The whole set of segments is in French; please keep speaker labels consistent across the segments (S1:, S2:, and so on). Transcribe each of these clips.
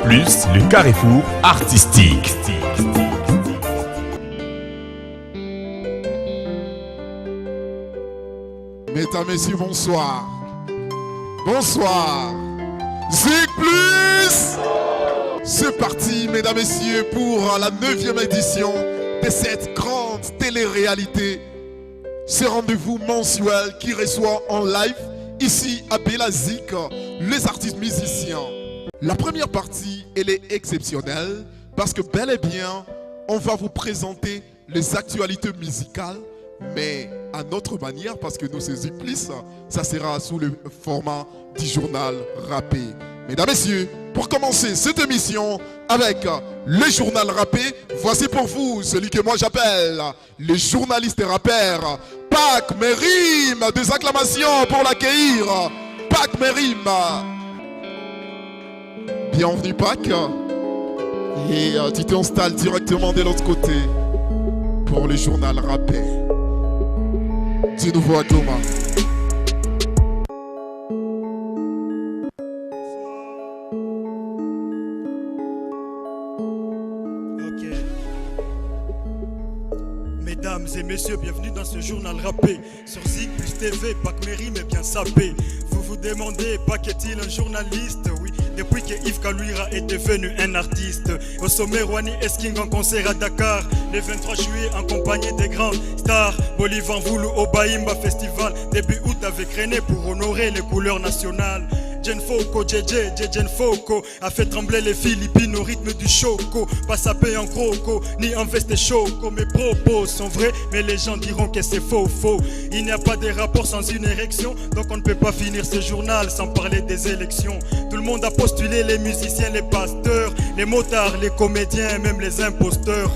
S1: le carrefour artistique.
S2: Mesdames, Messieurs, bonsoir. Bonsoir. Zik Plus. C'est parti, Mesdames, Messieurs, pour la 9e édition de cette grande télé-réalité. Ce rendez-vous mensuel qui reçoit en live, ici à Bella Zik, les artistes musiciens. La première partie, elle est exceptionnelle parce que bel et bien, on va vous présenter les actualités musicales, mais à notre manière, parce que nous, c'est Zik Plus, ça sera sous le format du journal rappé. Mesdames, Messieurs, pour commencer cette émission avec le journal rappé, voici pour vous celui que moi j'appelle le journaliste rappeur, Pac Mérim. Des acclamations pour l'accueillir, Pac Mérim. Bienvenue Pac. Et tu t'installes directement de l'autre côté pour le journal rappé. Du nouveau à Thomas.
S3: Mesdames et messieurs, bienvenue dans ce journal rappé. Sur Zik Plus TV, Pac Mérim est bien sapé. Vous vous demandez, Pac est-il un journaliste? Oui, depuis que Yves Kalouira est devenu un artiste. Au sommet, Rouhani Esking en concert à Dakar. Le 23 juillet, en compagnie des grandes stars. Bolivar Voulou au Baïmba Festival. Début août avec René pour honorer les couleurs nationales. Jen Foko, Jen Foko a fait trembler les Philippines au rythme du choco. Pas sapé en croco, ni en veste choco. Mes propos sont vrais, mais les gens diront que c'est faux. Il n'y a pas de rapport sans une érection, donc on ne peut pas finir ce journal sans parler des élections. Tout le monde a postulé, les musiciens, les pasteurs, les motards, les comédiens, même les imposteurs.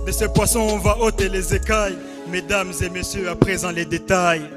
S3: De ce poisson on va ôter les écailles. Mesdames et messieurs, à présent les détails.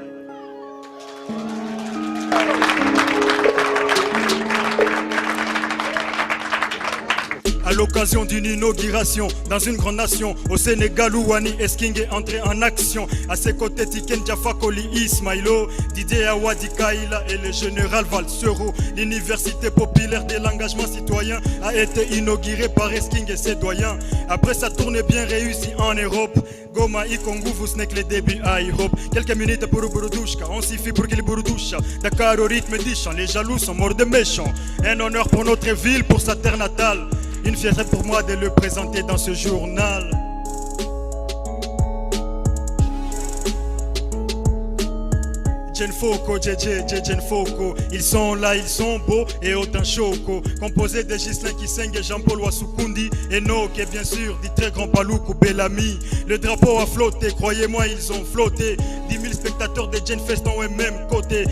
S3: À l'occasion d'une inauguration dans une grande nation, au Sénégal où Rouhani Esking est entré en action. À ses côtés, Tiken Jafakoli Ismailo, Didier Awadi Kaila et le général Valsero. L'université populaire de l'engagement citoyen a été inaugurée par Esking et ses doyens. Après sa tournée bien réussie en Europe, Goma Ikongu vous n'est que les débuts à Europe. Quelques minutes pour Burudouchka, on s'y fit pour qu'il Burudoucha. Dakar au rythme du chant, les jaloux sont morts de méchants. Un honneur pour notre ville, pour sa terre natale. Une fierté pour moi de le présenter dans ce journal. Jen Foko, Jen Foko, ils sont là, ils sont beaux et autant choco. Composé de Ghislain Kiseng et Jean-Paul Wasukundi et Noke, bien sûr, du très grand Paloukou Bellamy. Le drapeau a flotté, croyez-moi, ils ont flotté. 10 000 spectateurs de Jen Fest ont au même côté.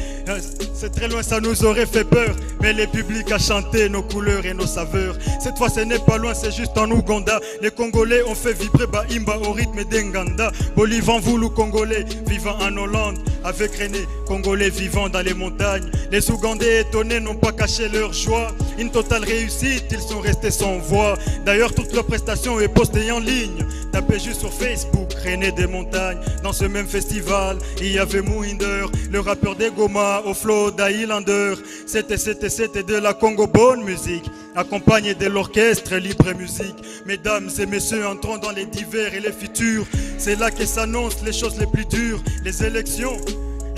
S3: C'est très loin, ça nous aurait fait peur, mais le public a chanté nos couleurs et nos saveurs. Cette fois, ce n'est pas loin, c'est juste en Ouganda. Les Congolais ont fait vibrer Baïmba au rythme d'Enganda. Bolivar Voulou Congolais vivant en Hollande avec René. Congolais vivant dans les montagnes, les Ougandais étonnés n'ont pas caché leur joie. Une totale réussite, ils sont restés sans voix. D'ailleurs, toute leur prestation est postée en ligne. Tapez juste sur Facebook, René des montagnes. Dans ce même festival, il y avait Mohinder, le rappeur des Goma, au flow d'Highlander. C'était de la Congo bonne musique, accompagné de l'orchestre Libre Musique. Mesdames et messieurs, entrons dans les divers et les futurs. C'est là que s'annoncent les choses les plus dures, les élections.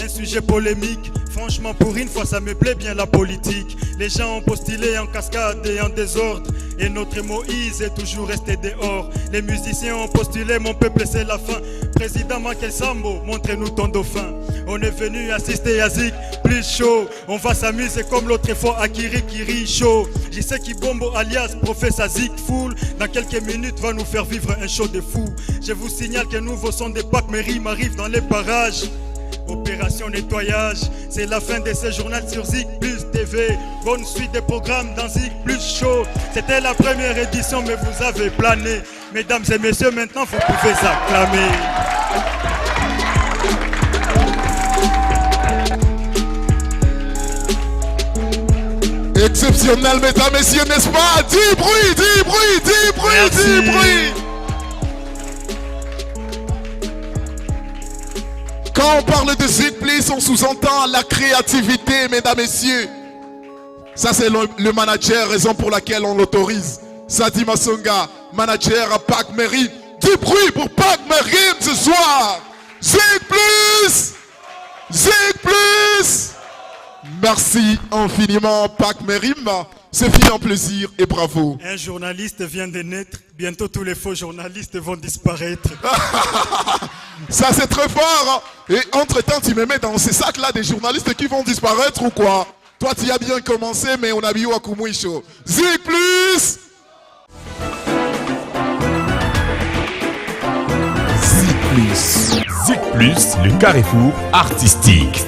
S3: Un sujet polémique, franchement pour une fois ça me plaît bien la politique. Les gens ont postulé en cascade et en désordre, et notre Moïse est toujours resté dehors. Les musiciens ont postulé, mon peuple c'est la fin. Président Macky Sambo, montrez-nous ton dauphin. On est venu assister à Zik Plus chaud. On va s'amuser comme l'autre fois à Kiri Show. Je sais qui Bombo alias professeur Zik Full dans quelques minutes va nous faire vivre un show de fou. Je vous signale qu'un nouveau son de Pac Mérim arrive dans les parages. Opération nettoyage, c'est la fin de ce journal sur Zik Plus TV. Bonne suite des programmes dans Zik Plus Show. C'était la première édition mais vous avez plané. Mesdames et messieurs, maintenant vous pouvez acclamer.
S2: Exceptionnel, mesdames, messieurs, n'est-ce pas? Du bruit, du bruit, du bruit,
S3: merci.
S2: Du bruit. Quand on parle de Zik Plus, on sous-entend la créativité, mesdames, messieurs. Ça, c'est le manager, raison pour laquelle on l'autorise. Sadi Masonga, manager à Pac Merim. Du bruit pour Pac Merim ce soir. Zig plus! Zig plus! Merci infiniment, Pac Merim. C'est fini en plaisir et bravo.
S3: Un journaliste vient de naître. Bientôt, tous les faux journalistes vont disparaître.
S2: Ça, c'est très fort. Et entre-temps, tu me mets dans ces sacs-là des journalistes qui vont disparaître ou quoi? Toi, tu as bien commencé, mais on a vu Wakumwisho. Zig plus!
S1: Zig Plus, le carrefour artistique.